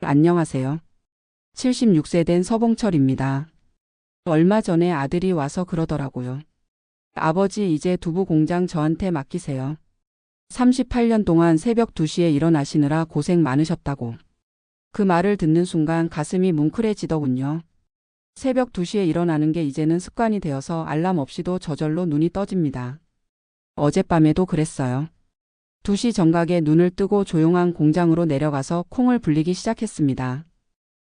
안녕하세요. 76세 된 서봉철입니다. 얼마 전에 아들이 와서 그러더라고요. 아버지 이제 두부 공장 저한테 맡기세요. 38년 동안 새벽 2시에 일어나시느라 고생 많으셨다고. 그 말을 듣는 순간 가슴이 뭉클해지더군요. 새벽 2시에 일어나는 게 이제는 습관이 되어서 알람 없이도 저절로 눈이 떠집니다. 어젯밤에도 그랬어요. 2시 정각에 눈을 뜨고 조용한 공장으로 내려가서 콩을 불리기 시작했습니다.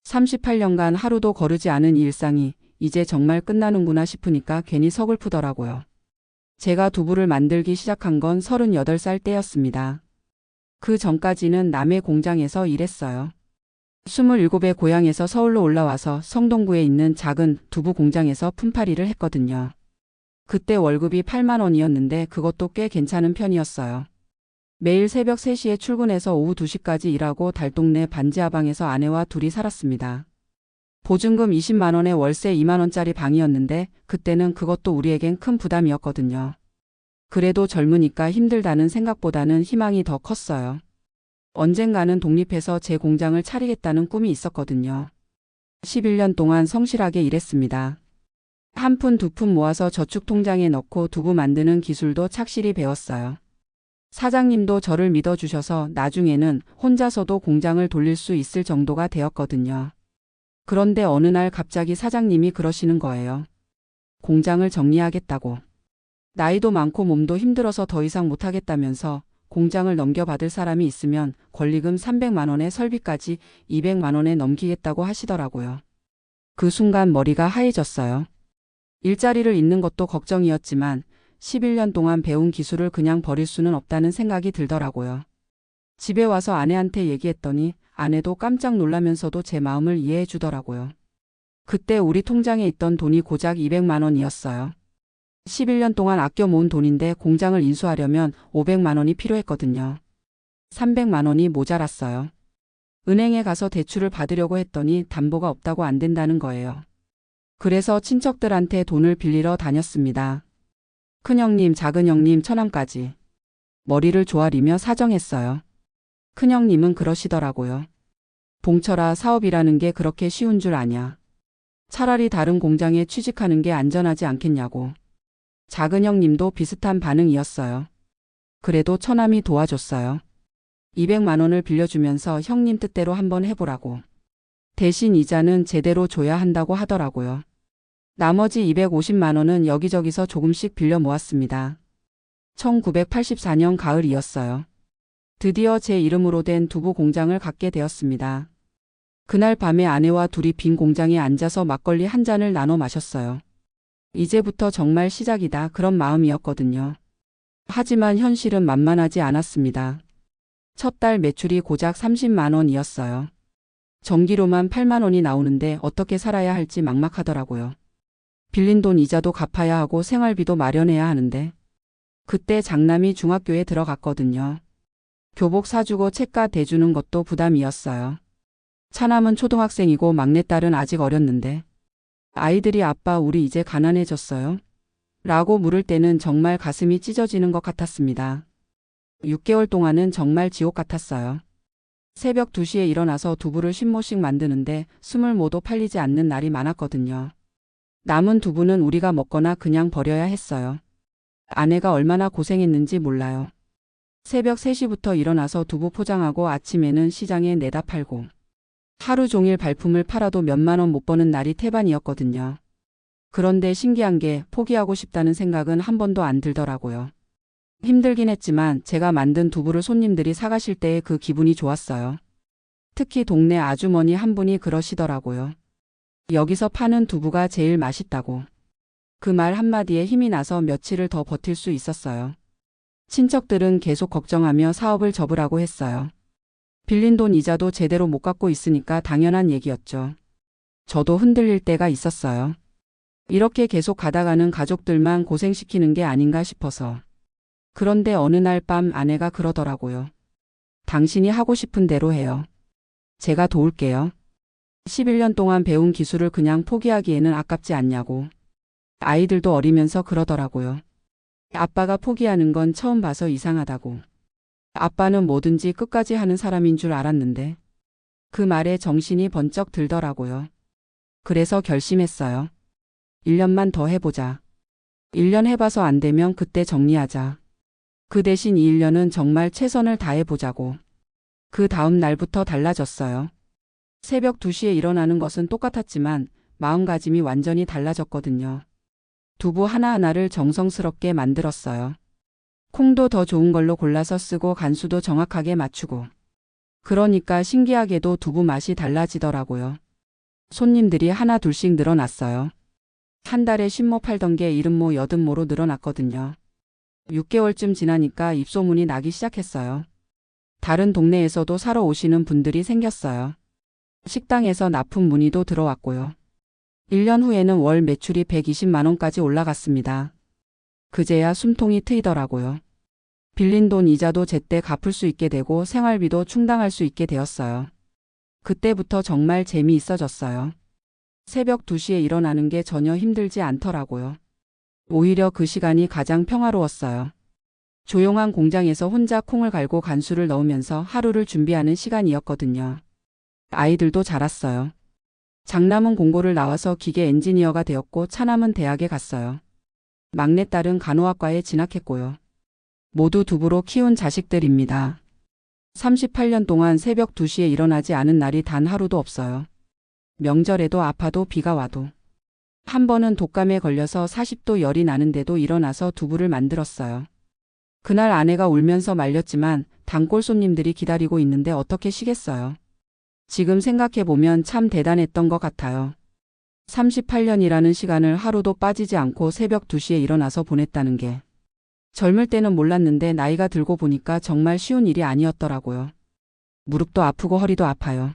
38년간 하루도 거르지 않은 이 일상이 이제 정말 끝나는구나 싶으니까 괜히 서글프더라고요. 제가 두부를 만들기 시작한 건 38살 때였습니다. 그 전까지는 남해 공장에서 일했어요. 27의 고향에서 서울로 올라와서 성동구에 있는 작은 두부 공장에서 품팔이를 했거든요. 그때 월급이 8만 원이었는데 그것도 꽤 괜찮은 편이었어요. 매일 새벽 3시에 출근해서 오후 2시까지 일하고 달동네 반지하방에서 아내와 둘이 살았습니다. 보증금 20만 원에 월세 2만 원짜리 방이었는데 그때는 그것도 우리에겐 큰 부담이었거든요. 그래도 젊으니까 힘들다는 생각보다는 희망이 더 컸어요. 언젠가는 독립해서 제 공장을 차리겠다는 꿈이 있었거든요. 11년 동안 성실하게 일했습니다. 한 푼 두 푼 모아서 저축통장에 넣고 두부 만드는 기술도 착실히 배웠어요. 사장님도 저를 믿어주셔서 나중에는 혼자서도 공장을 돌릴 수 있을 정도가 되었거든요. 그런데 어느 날 갑자기 사장님이 그러시는 거예요. 공장을 정리하겠다고. 나이도 많고 몸도 힘들어서 더 이상 못하겠다면서 공장을 넘겨받을 사람이 있으면 권리금 300만 원에 설비까지 200만 원에 넘기겠다고 하시더라고요. 그 순간 머리가 하얘졌어요. 일자리를 잃는 것도 걱정이었지만 11년 동안 배운 기술을 그냥 버릴 수는 없다는 생각이 들더라고요. 집에 와서 아내한테 얘기했더니 아내도 깜짝 놀라면서도 제 마음을 이해해 주더라고요. 그때 우리 통장에 있던 돈이 고작 200만 원이었어요. 11년 동안 아껴 모은 돈인데 공장을 인수하려면 500만 원이 필요했거든요. 300만 원이 모자랐어요. 은행에 가서 대출을 받으려고 했더니 담보가 없다고 안 된다는 거예요. 그래서 친척들한테 돈을 빌리러 다녔습니다. 큰형님, 작은형님, 처남까지. 머리를 조아리며 사정했어요. 큰형님은 그러시더라고요. 봉철아, 사업이라는 게 그렇게 쉬운 줄 아냐. 차라리 다른 공장에 취직하는 게 안전하지 않겠냐고. 작은형님도 비슷한 반응이었어요. 그래도 처남이 도와줬어요. 200만 원을 빌려주면서 형님 뜻대로 한번 해보라고. 대신 이자는 제대로 줘야 한다고 하더라고요. 나머지 250만 원은 여기저기서 조금씩 빌려 모았습니다. 1984년 가을이었어요. 드디어 제 이름으로 된 두부 공장을 갖게 되었습니다. 그날 밤에 아내와 둘이 빈 공장에 앉아서 막걸리 한 잔을 나눠 마셨어요. 이제부터 정말 시작이다 그런 마음이었거든요. 하지만 현실은 만만하지 않았습니다. 첫 달 매출이 고작 30만 원이었어요. 전기료만 8만 원이 나오는데 어떻게 살아야 할지 막막하더라고요. 빌린 돈 이자도 갚아야 하고 생활비도 마련해야 하는데 그때 장남이 중학교에 들어갔거든요. 교복 사주고 책가 대주는 것도 부담이었어요. 차남은 초등학생이고 막내딸은 아직 어렸는데 아이들이 아빠 우리 이제 가난해졌어요? 라고 물을 때는 정말 가슴이 찢어지는 것 같았습니다. 6개월 동안은 정말 지옥 같았어요. 새벽 2시에 일어나서 두부를 50모씩 만드는데 20모도 팔리지 않는 날이 많았거든요. 남은 두부는 우리가 먹거나 그냥 버려야 했어요. 아내가 얼마나 고생했는지 몰라요. 새벽 3시부터 일어나서 두부 포장하고 아침에는 시장에 내다 팔고 하루 종일 발품을 팔아도 몇만 원 못 버는 날이 태반이었거든요. 그런데 신기한 게 포기하고 싶다는 생각은 한 번도 안 들더라고요. 힘들긴 했지만 제가 만든 두부를 손님들이 사가실 때의 그 기분이 좋았어요. 특히 동네 아주머니 한 분이 그러시더라고요. 여기서 파는 두부가 제일 맛있다고. 그 말 한마디에 힘이 나서 며칠을 더 버틸 수 있었어요. 친척들은 계속 걱정하며 사업을 접으라고 했어요. 빌린 돈 이자도 제대로 못 갚고 있으니까 당연한 얘기였죠. 저도 흔들릴 때가 있었어요. 이렇게 계속 가다가는 가족들만 고생시키는 게 아닌가 싶어서. 그런데 어느 날 밤 아내가 그러더라고요. 당신이 하고 싶은 대로 해요. 제가 도울게요. 11년 동안 배운 기술을 그냥 포기하기에는 아깝지 않냐고. 아이들도 어리면서 그러더라고요. 아빠가 포기하는 건 처음 봐서 이상하다고. 아빠는 뭐든지 끝까지 하는 사람인 줄 알았는데. 그 말에 정신이 번쩍 들더라고요. 그래서 결심했어요. 1년만 더 해보자. 1년 해봐서 안 되면 그때 정리하자. 그 대신 이 1년은 정말 최선을 다해보자고. 그 다음 날부터 달라졌어요. 새벽 2시에 일어나는 것은 똑같았지만 마음가짐이 완전히 달라졌거든요. 두부 하나하나를 정성스럽게 만들었어요. 콩도 더 좋은 걸로 골라서 쓰고 간수도 정확하게 맞추고. 그러니까 신기하게도 두부 맛이 달라지더라고요. 손님들이 하나 둘씩 늘어났어요. 한 달에 10모 팔던 게 70모 80모로 늘어났거든요. 6개월쯤 지나니까 입소문이 나기 시작했어요. 다른 동네에서도 사러 오시는 분들이 생겼어요. 식당에서 납품 문의도 들어왔고요. 1년 후에는 월 매출이 120만 원까지 올라갔습니다. 그제야 숨통이 트이더라고요. 빌린 돈 이자도 제때 갚을 수 있게 되고 생활비도 충당할 수 있게 되었어요. 그때부터 정말 재미있어졌어요. 새벽 2시에 일어나는 게 전혀 힘들지 않더라고요. 오히려 그 시간이 가장 평화로웠어요. 조용한 공장에서 혼자 콩을 갈고 간수를 넣으면서 하루를 준비하는 시간이었거든요. 아이들도 자랐어요. 장남은 공고를 나와서 기계 엔지니어가 되었고 차남은 대학에 갔어요. 막내딸은 간호학과에 진학했고요. 모두 두부로 키운 자식들입니다. 38년 동안 새벽 2시에 일어나지 않은 날이 단 하루도 없어요. 명절에도 아파도 비가 와도. 한 번은 독감에 걸려서 40도 열이 나는데도 일어나서 두부를 만들었어요. 그날 아내가 울면서 말렸지만 단골 손님들이 기다리고 있는데 어떻게 쉬겠어요. 지금 생각해보면 참 대단했던 것 같아요. 38년이라는 시간을 하루도 빠지지 않고 새벽 2시에 일어나서 보냈다는 게. 젊을 때는 몰랐는데 나이가 들고 보니까 정말 쉬운 일이 아니었더라고요. 무릎도 아프고 허리도 아파요.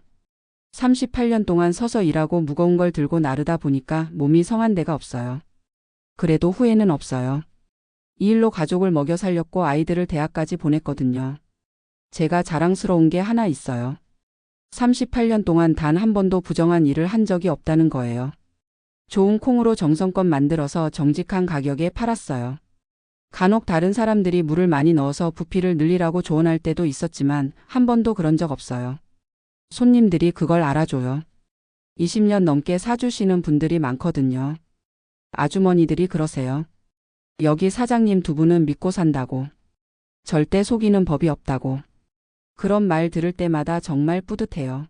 38년 동안 서서 일하고 무거운 걸 들고 나르다 보니까 몸이 성한 데가 없어요. 그래도 후회는 없어요. 이 일로 가족을 먹여 살렸고 아이들을 대학까지 보냈거든요. 제가 자랑스러운 게 하나 있어요. 38년 동안 단 한 번도 부정한 일을 한 적이 없다는 거예요. 좋은 콩으로 정성껏 만들어서 정직한 가격에 팔았어요. 간혹 다른 사람들이 물을 많이 넣어서 부피를 늘리라고 조언할 때도 있었지만 한 번도 그런 적 없어요. 손님들이 그걸 알아줘요. 20년 넘게 사주시는 분들이 많거든요. 아주머니들이 그러세요. 여기 사장님 두부는 믿고 산다고. 절대 속이는 법이 없다고. 그런 말 들을 때마다 정말 뿌듯해요.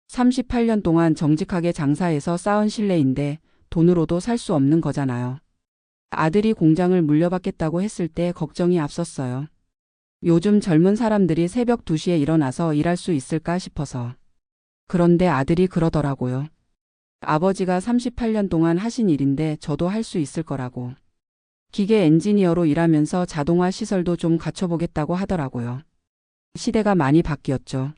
38년 동안 정직하게 장사해서 쌓은 신뢰인데 돈으로도 살 수 없는 거잖아요. 아들이 공장을 물려받겠다고 했을 때 걱정이 앞섰어요. 요즘 젊은 사람들이 새벽 2시에 일어나서 일할 수 있을까 싶어서. 그런데 아들이 그러더라고요. 아버지가 38년 동안 하신 일인데 저도 할 수 있을 거라고. 기계 엔지니어로 일하면서 자동화 시설도 좀 갖춰보겠다고 하더라고요. 시대가 많이 바뀌었죠.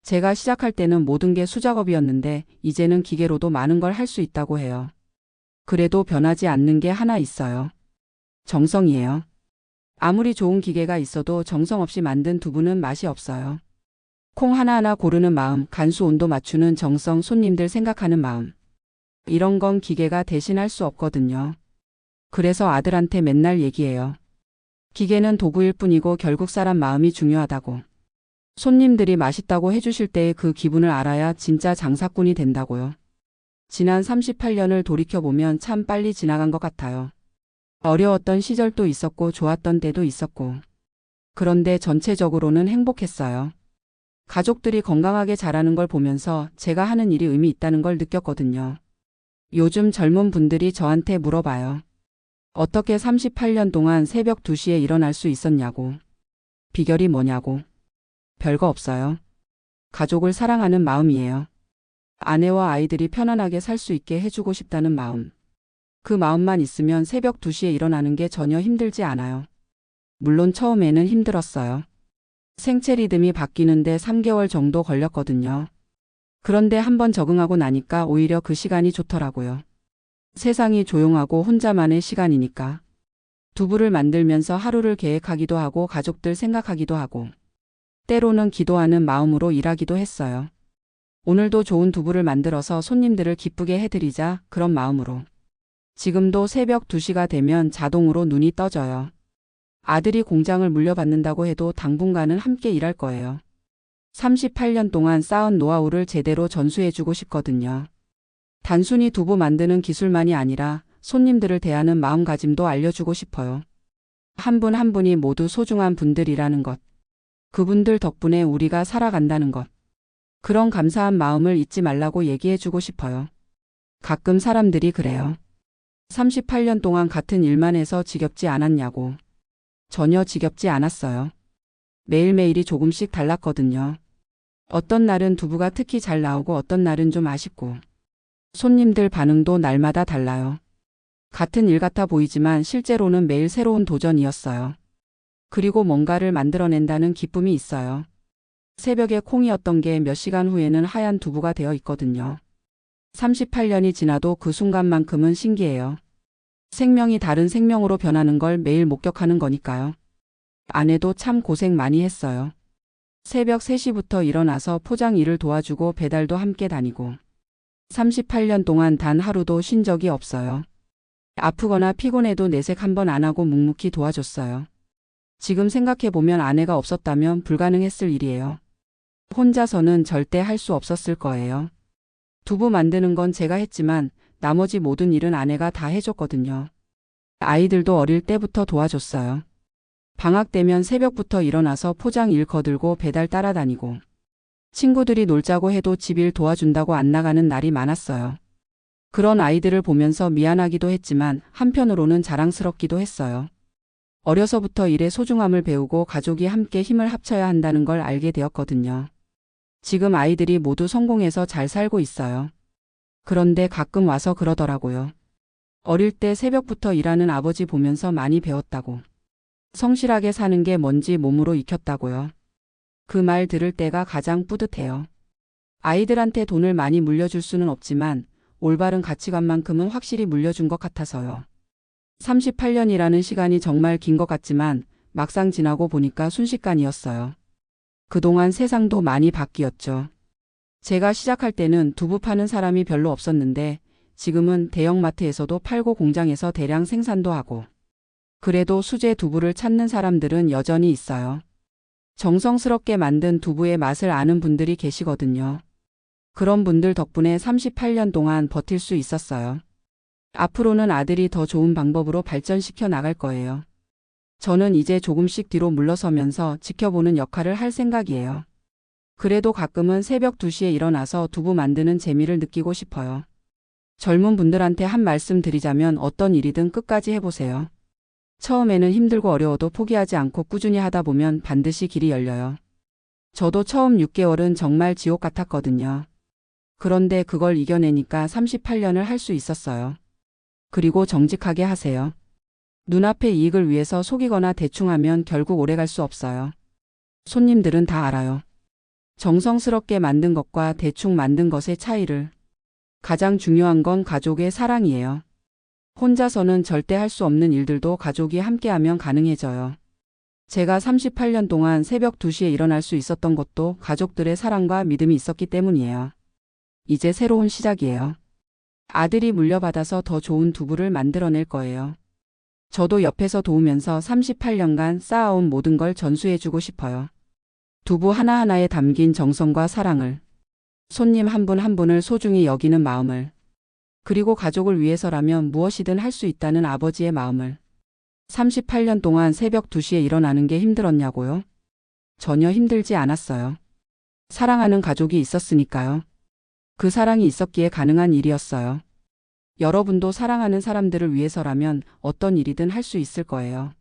제가 시작할 때는 모든 게 수작업이었는데 이제는 기계로도 많은 걸 할 수 있다고 해요. 그래도 변하지 않는 게 하나 있어요. 정성이에요. 아무리 좋은 기계가 있어도 정성 없이 만든 두부는 맛이 없어요. 콩 하나하나 고르는 마음, 간수 온도 맞추는 정성, 손님들 생각하는 마음. 이런 건 기계가 대신할 수 없거든요. 그래서 아들한테 맨날 얘기해요. 기계는 도구일 뿐이고 결국 사람 마음이 중요하다고. 손님들이 맛있다고 해주실 때의 그 기분을 알아야 진짜 장사꾼이 된다고요. 지난 38년을 돌이켜보면 참 빨리 지나간 것 같아요. 어려웠던 시절도 있었고 좋았던 때도 있었고. 그런데 전체적으로는 행복했어요. 가족들이 건강하게 자라는 걸 보면서 제가 하는 일이 의미 있다는 걸 느꼈거든요. 요즘 젊은 분들이 저한테 물어봐요. 어떻게 38년 동안 새벽 2시에 일어날 수 있었냐고. 비결이 뭐냐고. 별거 없어요. 가족을 사랑하는 마음이에요. 아내와 아이들이 편안하게 살 수 있게 해주고 싶다는 마음. 그 마음만 있으면 새벽 2시에 일어나는 게 전혀 힘들지 않아요. 물론 처음에는 힘들었어요. 생체 리듬이 바뀌는데 3개월 정도 걸렸거든요. 그런데 한번 적응하고 나니까 오히려 그 시간이 좋더라고요. 세상이 조용하고 혼자만의 시간이니까. 두부를 만들면서 하루를 계획하기도 하고 가족들 생각하기도 하고. 때로는 기도하는 마음으로 일하기도 했어요. 오늘도 좋은 두부를 만들어서 손님들을 기쁘게 해드리자 그런 마음으로. 지금도 새벽 2시가 되면 자동으로 눈이 떠져요. 아들이 공장을 물려받는다고 해도 당분간은 함께 일할 거예요. 38년 동안 쌓은 노하우를 제대로 전수해주고 싶거든요. 단순히 두부 만드는 기술만이 아니라 손님들을 대하는 마음가짐도 알려주고 싶어요. 한 분 한 분이 모두 소중한 분들이라는 것. 그분들 덕분에 우리가 살아간다는 것. 그런 감사한 마음을 잊지 말라고 얘기해주고 싶어요. 가끔 사람들이 그래요. 38년 동안 같은 일만 해서 지겹지 않았냐고. 전혀 지겹지 않았어요. 매일매일이 조금씩 달랐거든요. 어떤 날은 두부가 특히 잘 나오고 어떤 날은 좀 아쉽고. 손님들 반응도 날마다 달라요. 같은 일 같아 보이지만 실제로는 매일 새로운 도전이었어요. 그리고 뭔가를 만들어낸다는 기쁨이 있어요. 새벽에 콩이었던 게 몇 시간 후에는 하얀 두부가 되어 있거든요. 38년이 지나도 그 순간만큼은 신기해요. 생명이 다른 생명으로 변하는 걸 매일 목격하는 거니까요. 아내도 참 고생 많이 했어요. 새벽 3시부터 일어나서 포장 일을 도와주고 배달도 함께 다니고. 38년 동안 단 하루도 쉰 적이 없어요. 아프거나 피곤해도 내색 한 번 안 하고 묵묵히 도와줬어요. 지금 생각해보면 아내가 없었다면 불가능했을 일이에요. 혼자서는 절대 할 수 없었을 거예요. 두부 만드는 건 제가 했지만 나머지 모든 일은 아내가 다 해줬거든요. 아이들도 어릴 때부터 도와줬어요. 방학 되면 새벽부터 일어나서 포장 일 거들고 배달 따라다니고. 친구들이 놀자고 해도 집일 도와준다고 안 나가는 날이 많았어요. 그런 아이들을 보면서 미안하기도 했지만 한편으로는 자랑스럽기도 했어요. 어려서부터 일의 소중함을 배우고 가족이 함께 힘을 합쳐야 한다는 걸 알게 되었거든요. 지금 아이들이 모두 성공해서 잘 살고 있어요. 그런데 가끔 와서 그러더라고요. 어릴 때 새벽부터 일하는 아버지 보면서 많이 배웠다고. 성실하게 사는 게 뭔지 몸으로 익혔다고요. 그 말 들을 때가 가장 뿌듯해요. 아이들한테 돈을 많이 물려줄 수는 없지만 올바른 가치관만큼은 확실히 물려준 것 같아서요. 38년이라는 시간이 정말 긴 것 같지만 막상 지나고 보니까 순식간이었어요. 그동안 세상도 많이 바뀌었죠. 제가 시작할 때는 두부 파는 사람이 별로 없었는데 지금은 대형마트에서도 팔고 공장에서 대량 생산도 하고. 그래도 수제 두부를 찾는 사람들은 여전히 있어요. 정성스럽게 만든 두부의 맛을 아는 분들이 계시거든요. 그런 분들 덕분에 38년 동안 버틸 수 있었어요. 앞으로는 아들이 더 좋은 방법으로 발전시켜 나갈 거예요. 저는 이제 조금씩 뒤로 물러서면서 지켜보는 역할을 할 생각이에요. 그래도 가끔은 새벽 2시에 일어나서 두부 만드는 재미를 느끼고 싶어요. 젊은 분들한테 한 말씀 드리자면 어떤 일이든 끝까지 해보세요. 처음에는 힘들고 어려워도 포기하지 않고 꾸준히 하다 보면 반드시 길이 열려요. 저도 처음 6개월은 정말 지옥 같았거든요. 그런데 그걸 이겨내니까 38년을 할 수 있었어요. 그리고 정직하게 하세요. 눈앞의 이익을 위해서 속이거나 대충하면 결국 오래 갈 수 없어요. 손님들은 다 알아요. 정성스럽게 만든 것과 대충 만든 것의 차이를. 가장 중요한 건 가족의 사랑이에요. 혼자서는 절대 할 수 없는 일들도 가족이 함께하면 가능해져요. 제가 38년 동안 새벽 2시에 일어날 수 있었던 것도 가족들의 사랑과 믿음이 있었기 때문이에요. 이제 새로운 시작이에요. 아들이 물려받아서 더 좋은 두부를 만들어낼 거예요. 저도 옆에서 도우면서 38년간 쌓아온 모든 걸 전수해주고 싶어요. 두부 하나하나에 담긴 정성과 사랑을. 손님 한 분 한 분을 소중히 여기는 마음을. 그리고 가족을 위해서라면 무엇이든 할 수 있다는 아버지의 마음을. 38년 동안 새벽 2시에 일어나는 게 힘들었냐고요? 전혀 힘들지 않았어요. 사랑하는 가족이 있었으니까요. 그 사랑이 있었기에 가능한 일이었어요. 여러분도 사랑하는 사람들을 위해서라면 어떤 일이든 할 수 있을 거예요.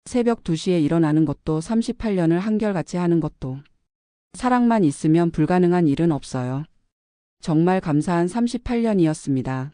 새벽 2시에 일어나는 것도 38년을 한결같이 하는 것도. 사랑만 있으면 불가능한 일은 없어요. 정말 감사한 38년이었습니다.